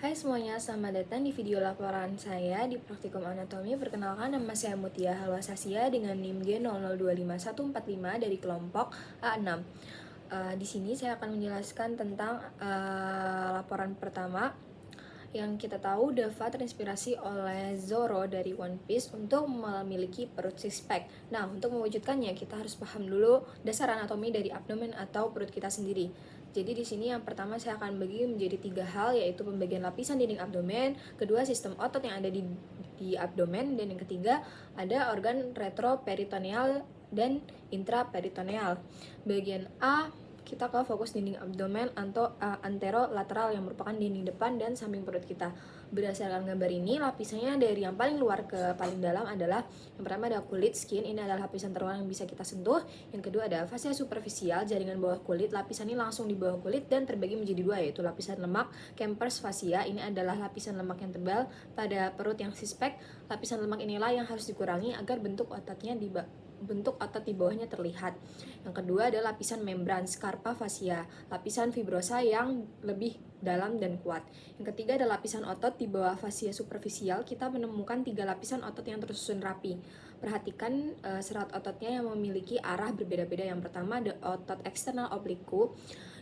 Hai semuanya, selamat datang di video laporan saya di Praktikum Anatomi. Perkenalkan, nama saya Mutia Halwasasia dengan NIM G00255145 dari kelompok A6. Di sini saya akan menjelaskan tentang laporan pertama. Yang kita tahu, Dava terinspirasi oleh Zoro dari One Piece untuk memiliki perut six pack. Nah, untuk mewujudkannya kita harus paham dulu dasar anatomi dari abdomen atau perut kita sendiri. Jadi di sini yang pertama saya akan bagi menjadi 3 hal, yaitu pembagian lapisan dinding abdomen, kedua sistem otot yang ada di abdomen, dan yang ketiga ada organ retroperitoneal dan intraperitoneal. Bagian A, kita ke fokus dinding abdomen atau anterolateral yang merupakan dinding depan dan samping perut kita. Berdasarkan gambar ini, lapisannya dari yang paling luar ke paling dalam adalah yang pertama ada kulit, skin. Ini adalah lapisan terluar yang bisa kita sentuh. Yang kedua ada fascia superficial, jaringan bawah kulit. Lapisan ini langsung di bawah kulit dan terbagi menjadi dua, yaitu lapisan lemak Kempers fascia. Ini adalah lapisan lemak yang tebal pada perut yang six pack. Lapisan lemak inilah yang harus dikurangi agar bentuk otot di bawahnya terlihat. Yang kedua adalah lapisan membran scarpa fascia, lapisan fibrosa yang lebih dalam dan kuat. Yang ketiga adalah lapisan otot di bawah fascia superficial. Kita menemukan 3 lapisan otot yang tersusun rapi. Perhatikan serat ototnya yang memiliki arah berbeda-beda. Yang pertama ada otot eksternal obliku,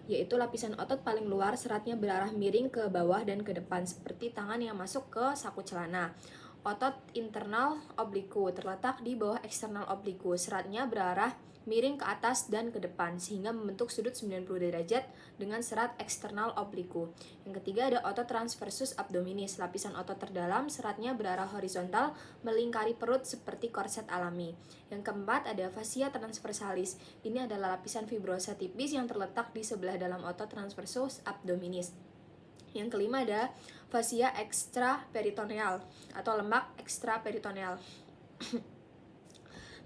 yaitu lapisan otot paling luar, seratnya berarah miring ke bawah dan ke depan seperti tangan yang masuk ke saku celana. Otot internal obliku terletak di bawah eksternal obliku, seratnya berarah miring ke atas dan ke depan sehingga membentuk sudut 90 derajat dengan serat eksternal obliku. Yang ketiga ada otot transversus abdominis, lapisan otot terdalam, seratnya berarah horizontal melingkari perut seperti korset alami. Yang keempat ada fascia transversalis. Ini adalah lapisan fibrosa tipis yang terletak di sebelah dalam otot transversus abdominis. Yang kelima ada fascia extraperitoneal atau lemak extraperitoneal.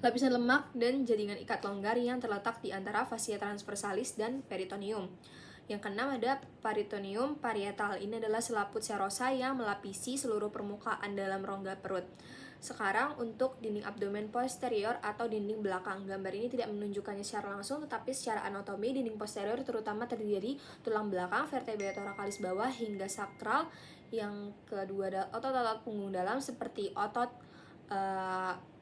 Lapisan lemak dan jaringan ikat longgar yang terletak di antara fascia transversalis dan peritoneum. Yang keenam ada peritoneum parietal. Ini adalah selaput serosa yang melapisi seluruh permukaan dalam rongga perut. Sekarang untuk dinding abdomen posterior atau dinding belakang. Gambar ini tidak menunjukkannya secara langsung, tetapi secara anatomi dinding posterior terutama terdiri dari tulang belakang, vertebrae thoracalis bawah hingga sakral. Yang kedua ada otot-otot punggung dalam seperti otot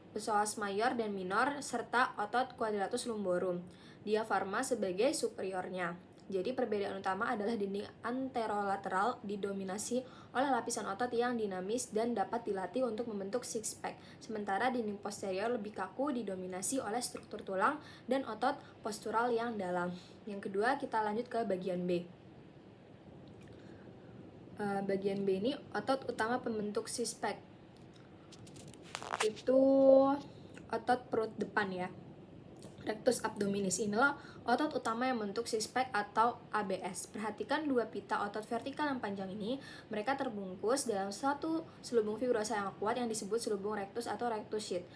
psoas mayor dan minor serta otot quadratus lumborum. Diafragma sebagai superiornya. Jadi perbedaan utama adalah dinding anterolateral didominasi oleh lapisan otot yang dinamis dan dapat dilatih untuk membentuk six pack. Sementara dinding posterior lebih kaku didominasi oleh struktur tulang dan otot postural yang dalam. Yang kedua kita lanjut ke bagian B. Bagian B ini otot utama pembentuk six pack. Itu otot perut depan ya. Rectus abdominis inilah otot utama yang membentuk six pack atau ABS. Perhatikan dua pita otot vertikal yang panjang ini, mereka terbungkus dalam satu selubung fibrosa yang kuat yang disebut selubung rectus atau rectus sheath.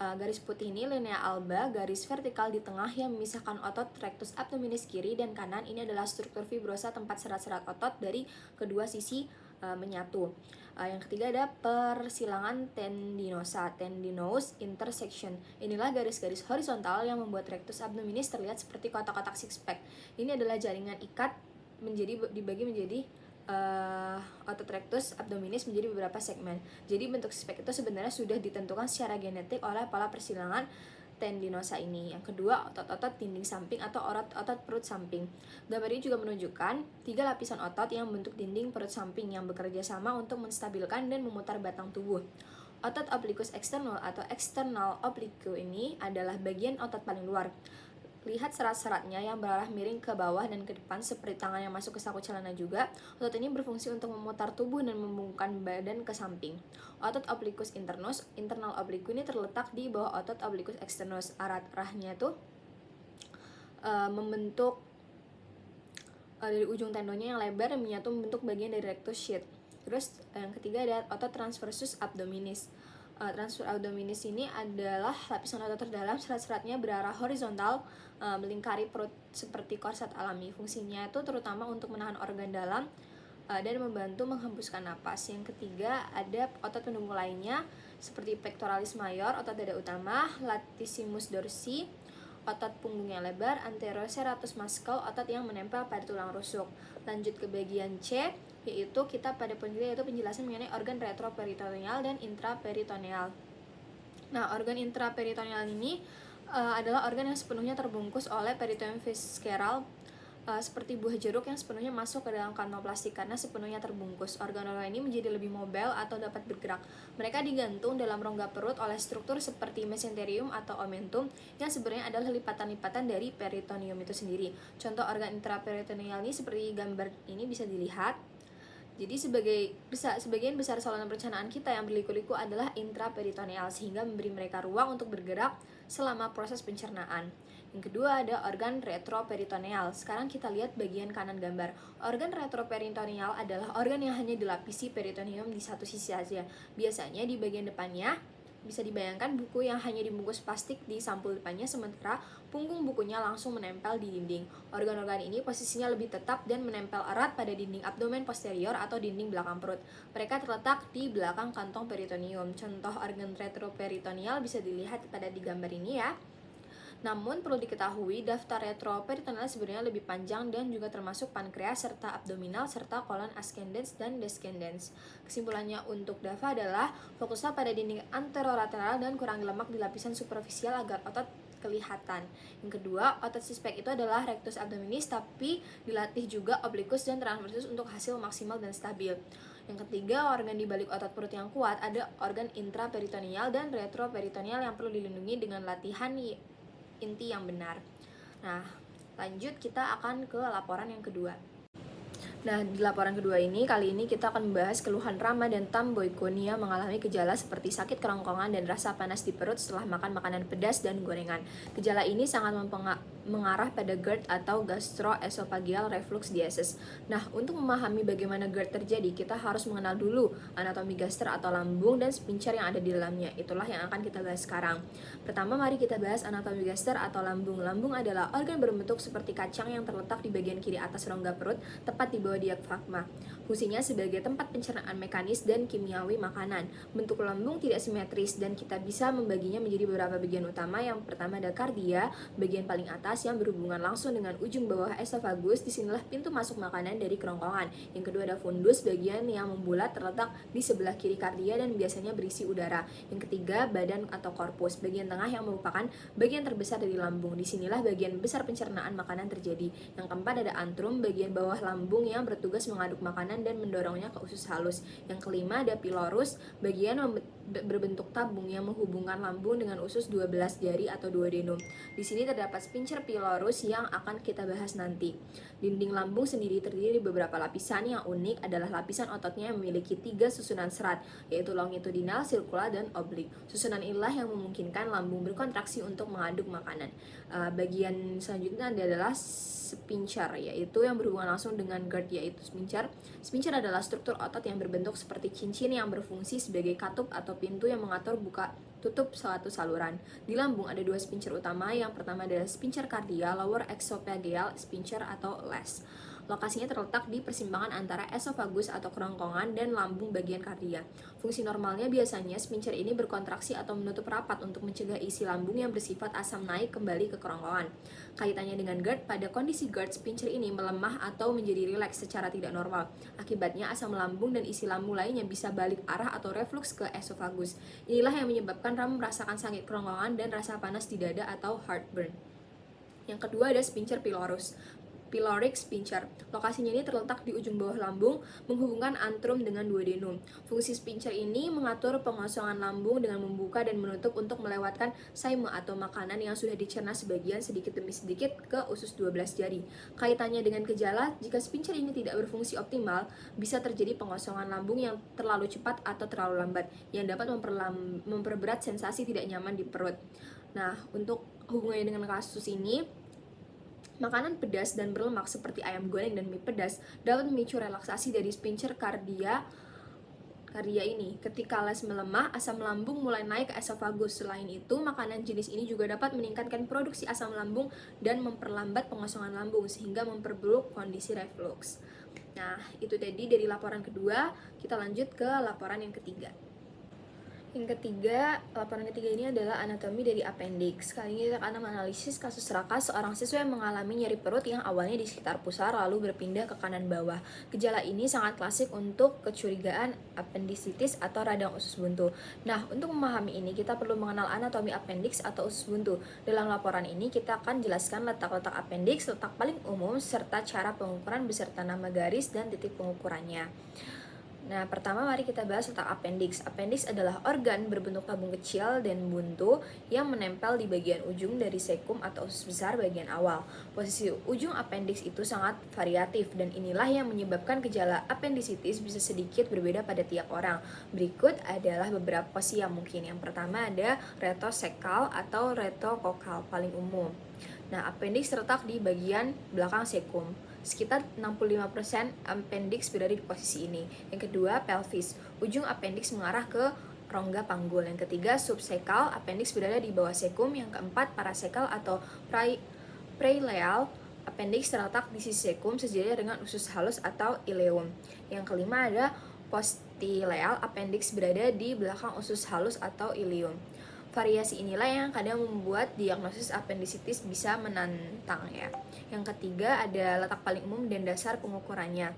Garis putih ini linea alba, garis vertikal di tengah yang memisahkan otot rectus abdominis kiri dan kanan. Ini adalah struktur fibrosa tempat serat-serat otot dari kedua sisi menyatu. Yang ketiga ada persilangan tendinosa, tendinous intersection. Inilah garis-garis horizontal yang membuat rectus abdominis terlihat seperti kotak-kotak six pack. Ini adalah jaringan ikat dibagi menjadi otot rectus abdominis menjadi beberapa segmen. Jadi bentuk six pack itu sebenarnya sudah ditentukan secara genetik oleh pola persilangan tendinosa ini. Yang kedua, otot-otot dinding samping atau otot perut samping. Gambar ini juga menunjukkan 3 lapisan otot yang membentuk dinding perut samping yang bekerja sama untuk menstabilkan dan memutar batang tubuh. Otot obliquus external atau external oblique ini adalah bagian otot paling luar. Lihat serat-seratnya yang berarah miring ke bawah dan ke depan seperti tangan yang masuk ke saku celana juga. Otot ini berfungsi untuk memutar tubuh dan membungkukkan badan ke samping. Otot obliquus internus, internal oblique ini terletak di bawah otot obliquus externus. Arahnya itu membentuk dari ujung tendonnya yang lebar dan menyatu membentuk bagian dari rectus sheath. Terus yang ketiga ada otot transversus abdominis. Transversus abdominis ini adalah lapisan otot terdalam, serat-seratnya berarah horizontal melingkari perut seperti korset alami. Fungsinya itu terutama untuk menahan organ dalam dan membantu menghembuskan napas. Yang ketiga ada otot pendukung lainnya seperti pectoralis major, otot dada utama, latissimus dorsi, otot punggung yang lebar, anteroserratus muscle, otot yang menempel pada tulang rusuk. Lanjut ke bagian C, yaitu kita pada poin ketiga yaitu penjelasan mengenai organ retroperitoneal dan intraperitoneal. Nah, organ intraperitoneal ini adalah organ yang sepenuhnya terbungkus oleh peritoneum visceral, seperti buah jeruk yang sepenuhnya masuk ke dalam kantong plastik karena sepenuhnya terbungkus. Organ-organ ini menjadi lebih mobile atau dapat bergerak. Mereka digantung dalam rongga perut oleh struktur seperti mesenterium atau omentum yang sebenarnya adalah lipatan-lipatan dari peritoneum itu sendiri. Contoh organ intraperitoneal ini seperti gambar ini bisa dilihat. Jadi sebagian besar saluran pencernaan kita yang berliku-liku adalah intraperitoneal sehingga memberi mereka ruang untuk bergerak selama proses pencernaan. Yang kedua ada organ retroperitoneal. Sekarang kita lihat bagian kanan gambar. Organ retroperitoneal adalah organ yang hanya dilapisi peritoneum di satu sisi saja. Biasanya di bagian depannya bisa dibayangkan buku yang hanya dibungkus plastik di sampul depannya, sementara punggung bukunya langsung menempel di dinding. Organ-organ ini posisinya lebih tetap dan menempel erat pada dinding abdomen posterior atau dinding belakang perut. Mereka terletak di belakang kantong peritoneum. Contoh organ retroperitoneal bisa dilihat pada di gambar ini ya. Namun perlu diketahui daftar retroperitoneal sebenarnya lebih panjang dan juga termasuk pankreas serta abdominal serta kolon ascendens dan descendens. Kesimpulannya untuk DAFA adalah fokuslah pada dinding anterolateral dan kurangi lemak di lapisan superficial agar otot kelihatan. Yang kedua, otot suspek itu adalah rectus abdominis tapi dilatih juga obliquus dan transversus untuk hasil maksimal dan stabil. Yang ketiga, organ di balik otot perut yang kuat ada organ intraperitoneal dan retroperitoneal yang perlu dilindungi dengan latihan inti yang benar. Nah, lanjut kita akan ke laporan yang kedua. Nah, di laporan kedua ini, kali ini kita akan membahas keluhan Rama dan Tam Boykonia mengalami gejala seperti sakit kerongkongan dan rasa panas di perut setelah makan makanan pedas dan gorengan. Gejala ini sangat mengarah pada GERD atau gastroesophageal reflux disease. Nah, untuk memahami bagaimana GERD terjadi, kita harus mengenal dulu anatomi gaster atau lambung dan sphincter yang ada di dalamnya. Itulah yang akan kita bahas sekarang. Pertama, mari kita bahas anatomi gaster atau lambung. Lambung adalah organ berbentuk seperti kacang yang terletak di bagian kiri atas rongga perut, tepat di bawah diafragma. Fungsinya sebagai tempat pencernaan mekanis dan kimiawi makanan. Bentuk lambung tidak simetris dan kita bisa membaginya menjadi beberapa bagian utama. Yang pertama ada kardia, bagian paling atas yang berhubungan langsung dengan ujung bawah esofagus. Disinilah pintu masuk makanan dari kerongkongan. Yang kedua ada fundus, bagian yang membulat terletak di sebelah kiri kardia dan biasanya berisi udara. Yang ketiga badan atau korpus, bagian tengah yang merupakan bagian terbesar dari lambung. Disinilah bagian besar pencernaan makanan terjadi. Yang keempat ada antrum, bagian bawah lambung yang bertugas mengaduk makanan dan mendorongnya ke usus halus. Yang kelima ada pylorus, bagian berbentuk tabung yang menghubungkan lambung dengan usus 12 jari atau duodenum. Di sini terdapat sphincter pylorus yang akan kita bahas nanti. Dinding lambung sendiri terdiri dari beberapa lapisan. Yang unik adalah lapisan ototnya yang memiliki 3 susunan serat, yaitu longitudinal, sirkular, dan oblik. Susunan inilah yang memungkinkan lambung berkontraksi untuk mengaduk makanan. Bagian selanjutnya adalah sphincter, yaitu yang berhubungan langsung dengan GERD, yaitu sphincter. Sphincter adalah struktur otot yang berbentuk seperti cincin yang berfungsi sebagai katup atau pintu yang mengatur buka tutup suatu saluran. Di lambung ada 2 sphincter utama. Yang pertama adalah sphincter cardia, lower esophageal sphincter atau LES. Lokasinya terletak di persimpangan antara esofagus atau kerongkongan dan lambung bagian kardia. Fungsi normalnya biasanya sphincter ini berkontraksi atau menutup rapat untuk mencegah isi lambung yang bersifat asam naik kembali ke kerongkongan. Kaitannya dengan GERD, pada kondisi GERD, sphincter ini melemah atau menjadi rileks secara tidak normal. Akibatnya asam lambung dan isi lambung lainnya bisa balik arah atau reflux ke esofagus. Inilah yang menyebabkan Ram merasakan sakit kerongkongan dan rasa panas di dada atau heartburn. Yang kedua ada sphincter pylorus. Pyloric sphincter. Lokasinya ini terletak di ujung bawah lambung, menghubungkan antrum dengan duodenum. Fungsi sphincter ini mengatur pengosongan lambung dengan membuka dan menutup untuk melewatkan saime atau makanan yang sudah dicerna sebagian sedikit demi sedikit ke usus 12 jari. Kaitannya dengan gejala, jika sphincter ini tidak berfungsi optimal, bisa terjadi pengosongan lambung yang terlalu cepat atau terlalu lambat, yang dapat memperberat sensasi tidak nyaman di perut. Nah, untuk hubungannya dengan kasus ini, makanan pedas dan berlemak seperti ayam goreng dan mie pedas dapat memicu relaksasi dari sphincter kardia ini. Ketika les melemah, asam lambung mulai naik ke esofagus. Selain itu, makanan jenis ini juga dapat meningkatkan produksi asam lambung dan memperlambat pengosongan lambung sehingga memperburuk kondisi reflux. Nah, itu tadi dari laporan kedua. Kita lanjut ke laporan yang ketiga. Yang ketiga, laporan ketiga ini adalah anatomi dari appendix. Kali ini kita akan menganalisis kasus Raka, seorang siswa yang mengalami nyeri perut yang awalnya di sekitar pusar lalu berpindah ke kanan bawah. Gejala ini sangat klasik untuk kecurigaan appendicitis atau radang usus buntu. Nah, untuk memahami ini kita perlu mengenal anatomi appendix atau usus buntu. Dalam laporan ini kita akan jelaskan letak-letak appendix, letak paling umum, serta cara pengukuran beserta nama garis dan titik pengukurannya. Nah, pertama mari kita bahas tentang appendix. Appendix adalah organ berbentuk tabung kecil dan buntu yang menempel di bagian ujung dari sekum atau usus besar bagian awal. Posisi ujung appendix itu sangat variatif dan inilah yang menyebabkan gejala appendicitis bisa sedikit berbeda pada tiap orang. Berikut adalah beberapa posisi yang mungkin. Yang pertama ada retrosekal atau retrokokal paling umum. Nah, appendix terletak di bagian belakang sekum. Sekitar 65% appendix berada di posisi ini. Yang kedua, pelvis. Ujung appendix mengarah ke rongga panggul. Yang ketiga, subsekal. Appendix berada di bawah sekum. Yang keempat, parasekal atau praileal. Appendix terletak di sisi sekum sejajar dengan usus halus atau ileum. Yang kelima ada postileal. Appendix berada di belakang usus halus atau ileum. Variasi inilah yang kadang membuat diagnosis appendicitis bisa menantang ya. Yang ketiga ada letak paling umum dan dasar pengukurannya.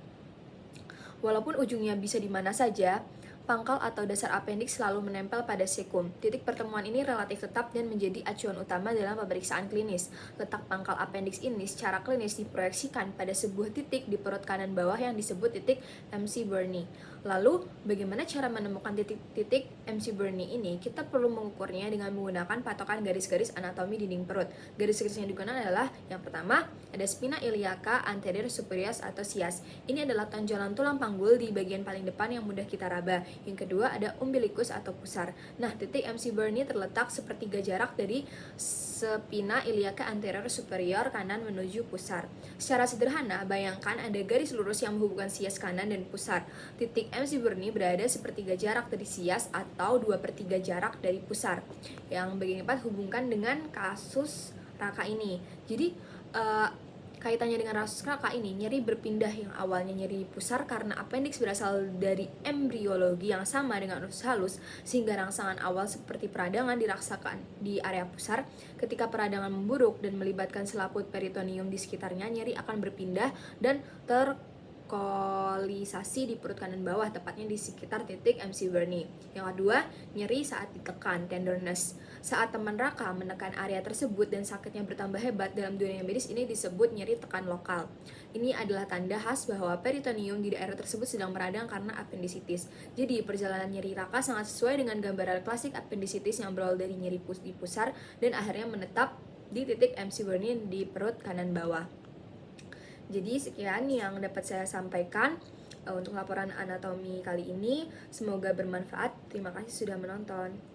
Walaupun ujungnya bisa di mana saja, pangkal atau dasar appendix selalu menempel pada sekum. Titik pertemuan ini relatif tetap dan menjadi acuan utama dalam pemeriksaan klinis. Letak pangkal appendix ini secara klinis diproyeksikan pada sebuah titik di perut kanan bawah yang disebut titik MC Burney. Lalu, bagaimana cara menemukan titik-titik MC Burney ini? Kita perlu mengukurnya dengan menggunakan patokan garis-garis anatomi dinding perut. Garis-garis yang digunakan adalah yang pertama, ada spina iliaca anterior superior atau sias. Ini adalah tonjolan tulang panggul di bagian paling depan yang mudah kita raba. Yang kedua ada umbilikus atau pusar. Nah, titik MC Burney terletak sepertiga jarak dari spina iliaca anterior superior kanan menuju pusar. Secara sederhana, bayangkan ada garis lurus yang menghubungkan sias kanan dan pusar. Titik MC Burney berada sepertiga jarak dari sias atau 2/3 jarak dari pusar. Yang bagian keempat hubungkan dengan kasus Raka ini. Jadi kaitannya dengan kasus Raka ini, nyeri berpindah yang awalnya nyeri pusar karena appendix berasal dari embriologi yang sama dengan usus halus, sehingga rangsangan awal seperti peradangan dirasakan di area pusar. Ketika peradangan memburuk dan melibatkan selaput peritoneum di sekitarnya, nyeri akan berpindah dan terkolisasi di perut kanan bawah, tepatnya di sekitar titik MC Burney. Yang kedua, nyeri saat ditekan, tenderness. Saat teman Raka menekan area tersebut dan sakitnya bertambah hebat, dalam dunia medis ini disebut nyeri tekan lokal. Ini adalah tanda khas bahwa peritoneum di daerah tersebut sedang meradang karena appendicitis. Jadi, perjalanan nyeri Raka sangat sesuai dengan gambaran klasik appendicitis yang berawal dari nyeri di pusar dan akhirnya menetap di titik MC Burney di perut kanan bawah. Jadi sekian yang dapat saya sampaikan untuk laporan anatomi kali ini. Semoga bermanfaat. Terima kasih sudah menonton.